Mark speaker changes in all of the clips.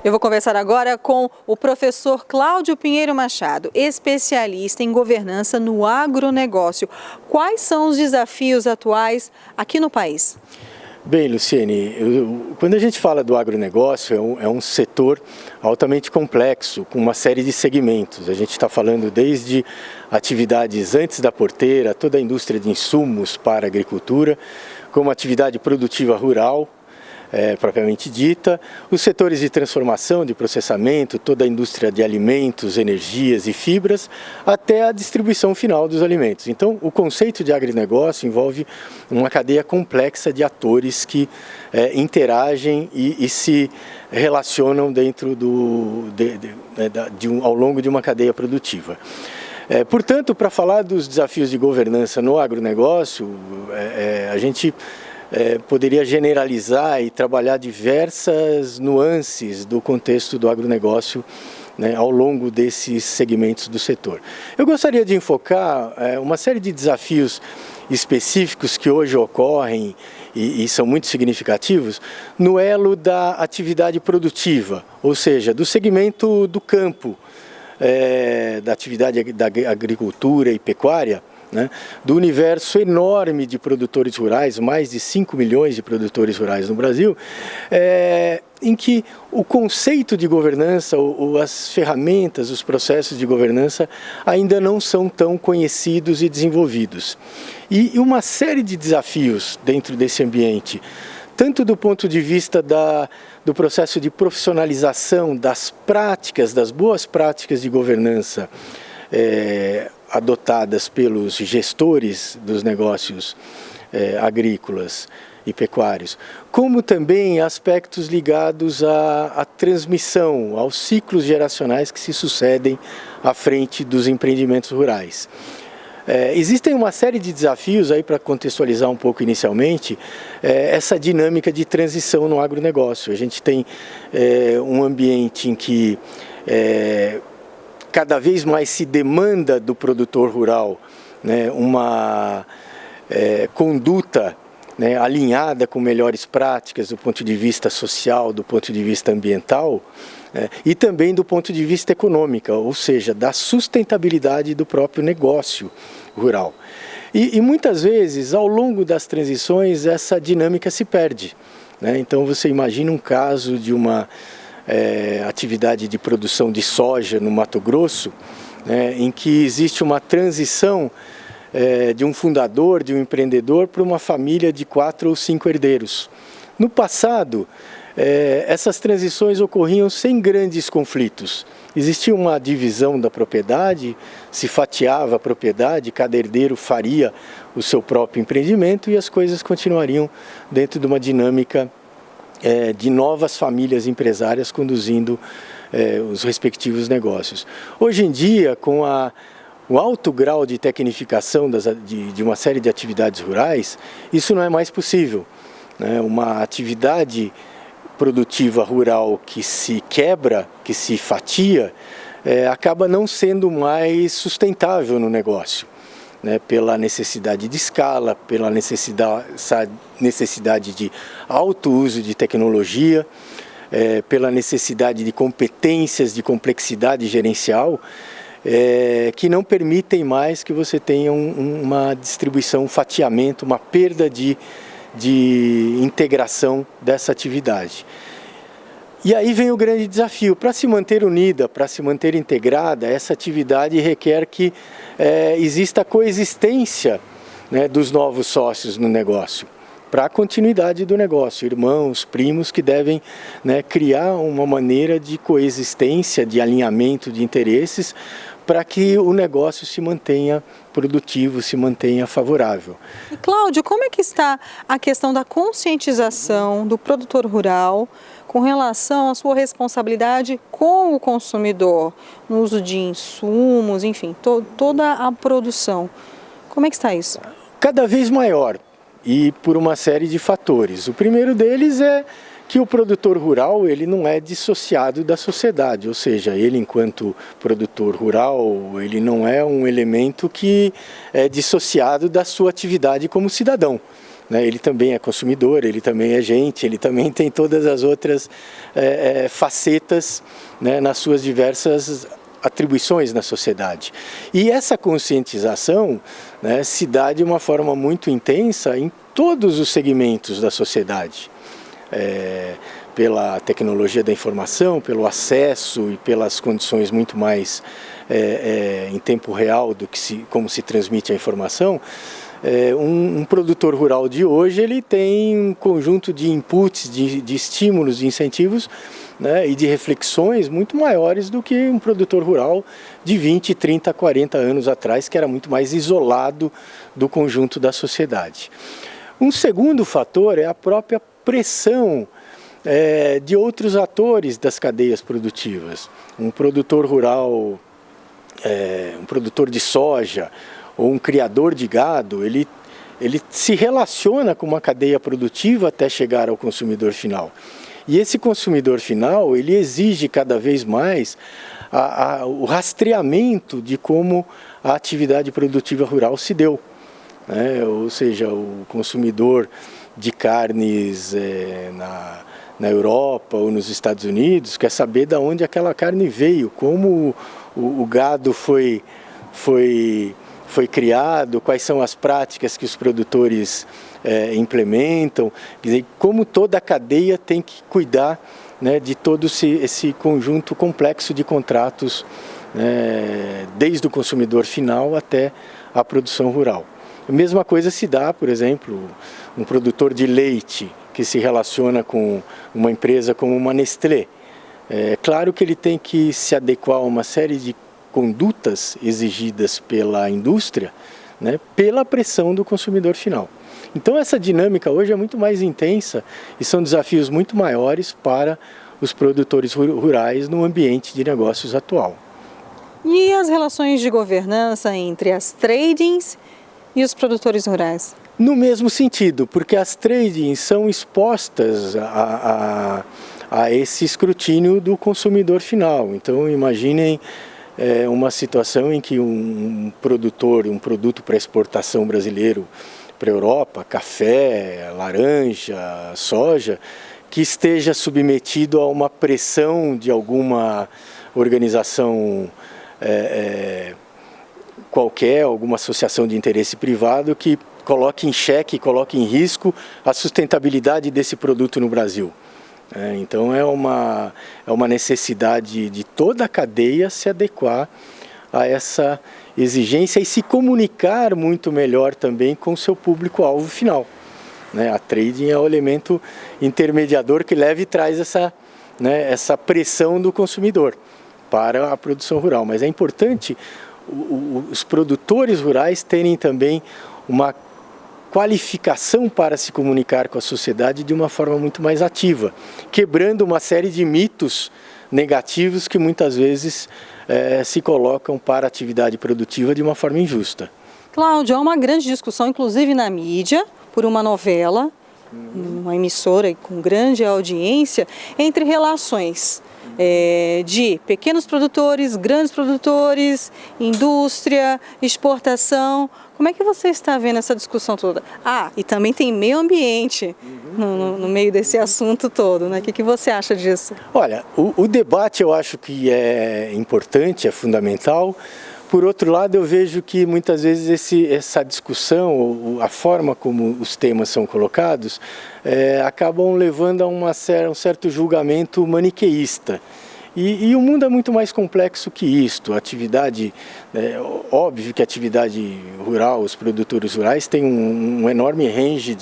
Speaker 1: Eu vou conversar agora com o professor Cláudio Pinheiro Machado, especialista em governança no agronegócio. Quais são os desafios atuais aqui no país?
Speaker 2: Bem, Luciene, quando a gente fala do agronegócio, é um setor altamente complexo, com uma série de segmentos. A gente está falando desde atividades antes da porteira, toda a indústria de insumos para a agricultura, como atividade produtiva rural, propriamente dita, os setores de transformação, de processamento, toda a indústria de alimentos, energias e fibras, até a distribuição final dos alimentos. Então, o conceito de agronegócio envolve uma cadeia complexa de atores que interagem e se relacionam dentro ao longo de uma cadeia produtiva. Portanto, para falar dos desafios de governança no agronegócio, a gente poderia generalizar e trabalhar diversas nuances do contexto do agronegócio, né, ao longo desses segmentos do setor. Eu gostaria de enfocar uma série de desafios específicos que hoje ocorrem e são muito significativos no elo da atividade produtiva, ou seja, do segmento do campo, da atividade da agricultura e pecuária, né, do universo enorme de produtores rurais, mais de 5 milhões de produtores rurais no Brasil, em que o conceito de governança, ou as ferramentas, os processos de governança ainda não são tão conhecidos e desenvolvidos. E uma série de desafios dentro desse ambiente, tanto do ponto de vista do processo de profissionalização das práticas, das boas práticas de governança, adotadas pelos gestores dos negócios agrícolas e pecuários, como também aspectos ligados à transmissão, aos ciclos geracionais que se sucedem à frente dos empreendimentos rurais. Existem uma série de desafios aí para contextualizar um pouco inicialmente essa dinâmica de transição no agronegócio. A gente tem um ambiente em que cada vez mais se demanda do produtor rural, né, uma conduta, né, alinhada com melhores práticas do ponto de vista social, do ponto de vista ambiental, e também do ponto de vista econômico, ou seja, da sustentabilidade do próprio negócio rural. E muitas vezes, ao longo das transições, essa dinâmica se perde, né? Então você imagina um caso de uma atividade de produção de soja no Mato Grosso, né, em que existe uma transição de um fundador, de um empreendedor, para uma família de 4 ou 5 herdeiros. No passado, essas transições ocorriam sem grandes conflitos. Existia uma divisão da propriedade, se fatiava a propriedade, cada herdeiro faria o seu próprio empreendimento e as coisas continuariam dentro de uma dinâmica de novas famílias empresárias conduzindo os respectivos negócios. Hoje em dia, com o alto grau de tecnificação de uma série de atividades rurais, isso não é mais possível, né? Uma atividade produtiva rural que se quebra, que se fatia, acaba não sendo mais sustentável no negócio, né, pela necessidade de escala, pela necessidade de alto uso de tecnologia, pela necessidade de competências de complexidade gerencial, que não permitem mais que você tenha uma distribuição, um fatiamento, uma perda de integração dessa atividade. E aí vem o grande desafio. Para se manter unida, para se manter integrada, essa atividade requer que exista a coexistência, né, dos novos sócios no negócio, para a continuidade do negócio, irmãos, primos que devem, né, criar uma maneira de coexistência, de alinhamento de interesses, para que o negócio se mantenha produtivo, se mantenha favorável.
Speaker 1: E, Cláudio, como é que está a questão da conscientização do produtor rural com relação à sua responsabilidade com o consumidor, no uso de insumos, enfim, toda a produção? Como é que está isso?
Speaker 2: Cada vez maior, e por uma série de fatores. O primeiro deles é que o produtor rural ele não é dissociado da sociedade, ou seja, ele enquanto produtor rural, ele não é um elemento que é dissociado da sua atividade como cidadão. né? Ele também é consumidor, ele também é gente, ele também tem todas as outras facetas, né, nas suas diversas atribuições na sociedade. E essa conscientização, né, se dá de uma forma muito intensa em todos os segmentos da sociedade. Pela tecnologia da informação, pelo acesso e pelas condições muito mais em tempo real do que como se transmite a informação, um produtor rural de hoje ele tem um conjunto de inputs, de estímulos, de incentivos, né, e de reflexões muito maiores do que um produtor rural de 20, 30, 40 anos atrás, que era muito mais isolado do conjunto da sociedade. Um segundo fator é a própria pressão de outros atores das cadeias produtivas. Um produtor rural, um produtor de soja ou um criador de gado, ele se relaciona com uma cadeia produtiva até chegar ao consumidor final. E esse consumidor final, ele exige cada vez mais o rastreamento de como a atividade produtiva rural se deu. Ou seja, o consumidor de carnes na Europa ou nos Estados Unidos quer saber de onde aquela carne veio, como o gado foi criado, quais são as práticas que os produtores implementam, quer dizer, como toda a cadeia tem que cuidar, né, de todo esse conjunto complexo de contratos, desde o consumidor final até a produção rural. A mesma coisa se dá, por exemplo, um produtor de leite que se relaciona com uma empresa como uma Nestlé. É claro que ele tem que se adequar a uma série de condutas exigidas pela indústria, né, pela pressão do consumidor final. Então essa dinâmica hoje é muito mais intensa e são desafios muito maiores para os produtores rurais no ambiente de negócios atual.
Speaker 1: E as relações de governança entre as tradings e os produtores rurais?
Speaker 2: No mesmo sentido, porque as tradings são expostas a esse escrutínio do consumidor final. Então imaginem uma situação em que um produto para exportação brasileiro para a Europa, café, laranja, soja, que esteja submetido a uma pressão de alguma organização qualquer, alguma associação de interesse privado que coloque em xeque, coloque em risco a sustentabilidade desse produto no Brasil. Então é uma necessidade de toda a cadeia se adequar a essa exigência e se comunicar muito melhor também com o seu público-alvo final. A trading é o elemento intermediador que leva e traz essa pressão do consumidor para a produção rural. Mas é importante os produtores rurais terem também uma qualificação para se comunicar com a sociedade de uma forma muito mais ativa, quebrando uma série de mitos negativos que muitas vezes se colocam para a atividade produtiva de uma forma injusta.
Speaker 1: Cláudio, há uma grande discussão, inclusive na mídia, por uma novela, uma emissora com grande audiência, entre relações de pequenos produtores, grandes produtores, indústria, exportação. Como é que você está vendo essa discussão toda? E também tem meio ambiente no meio desse assunto todo, né? O que você acha disso?
Speaker 2: Olha, o debate eu acho que é importante, é fundamental. Por outro lado, eu vejo que muitas vezes essa discussão, a forma como os temas são colocados, acabam levando a um certo julgamento maniqueísta. E o mundo é muito mais complexo que isto. A atividade, óbvio que a atividade rural, os produtores rurais têm um enorme range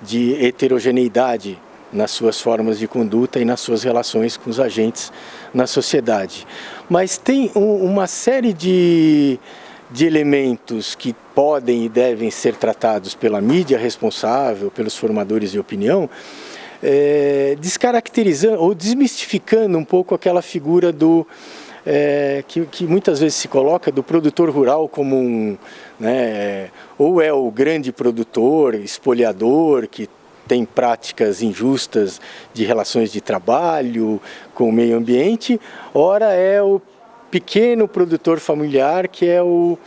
Speaker 2: de heterogeneidade nas suas formas de conduta e nas suas relações com os agentes na sociedade. Mas tem uma série de elementos que podem e devem ser tratados pela mídia responsável, pelos formadores de opinião, descaracterizando ou desmistificando um pouco aquela figura que muitas vezes se coloca do produtor rural como ou é o grande produtor, espoliador, que tem práticas injustas de relações de trabalho com o meio ambiente, ora é o pequeno produtor familiar que é o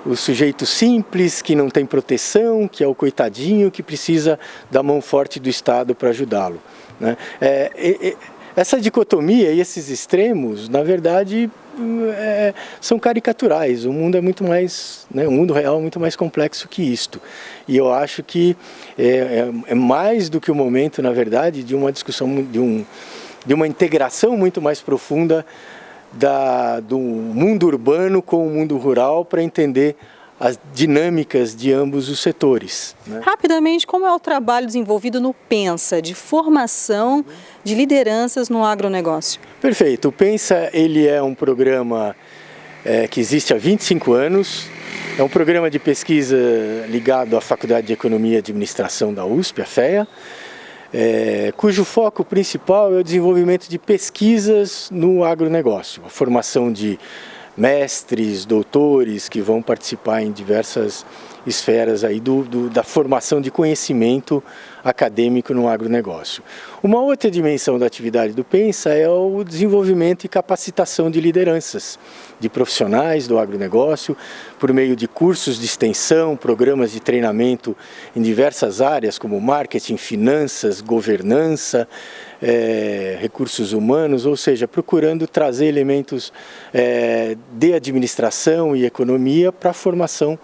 Speaker 2: o sujeito simples, que não tem proteção, que é o coitadinho, que precisa da mão forte do Estado para ajudá-lo, né? Essa dicotomia e esses extremos, na verdade, são caricaturais. O mundo é muito mais, né, o mundo real é muito mais complexo que isto. E eu acho que é mais do que o momento, na verdade, de uma discussão, de uma integração muito mais profunda do mundo urbano com o mundo rural para entender as dinâmicas de ambos os setores, né?
Speaker 1: Rapidamente, como é o trabalho desenvolvido no Pensa, de formação de lideranças no agronegócio?
Speaker 2: Perfeito. O Pensa, ele é um programa que existe há 25 anos. É um programa de pesquisa ligado à Faculdade de Economia e Administração da USP, a FEA, cujo foco principal é o desenvolvimento de pesquisas no agronegócio, a formação de mestres, doutores que vão participar em diversas esferas aí da formação de conhecimento acadêmico no agronegócio. Uma outra dimensão da atividade do Pensa é o desenvolvimento e capacitação de lideranças, de profissionais do agronegócio, por meio de cursos de extensão, programas de treinamento em diversas áreas, como marketing, finanças, governança, recursos humanos, ou seja, procurando trazer elementos de administração e economia para a formação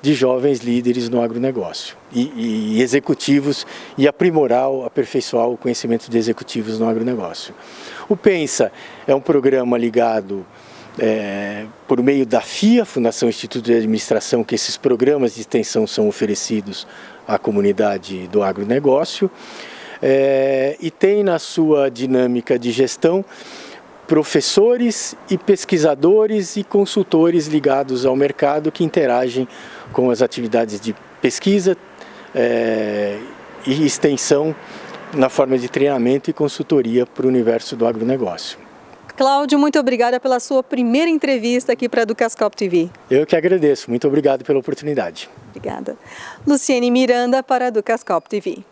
Speaker 2: de jovens líderes no agronegócio e executivos, e aperfeiçoar o conhecimento de executivos no agronegócio. O Pensa é um programa ligado por meio da FIA, Fundação Instituto de Administração, que esses programas de extensão são oferecidos à comunidade do agronegócio, e tem na sua dinâmica de gestão professores e pesquisadores e consultores ligados ao mercado que interagem com as atividades de pesquisa e extensão na forma de treinamento e consultoria para o universo do agronegócio.
Speaker 1: Cláudio, muito obrigada pela sua primeira entrevista aqui para a Educascope TV.
Speaker 2: Eu que agradeço, muito obrigado pela oportunidade.
Speaker 1: Obrigada. Luciene Miranda para a Educascope TV.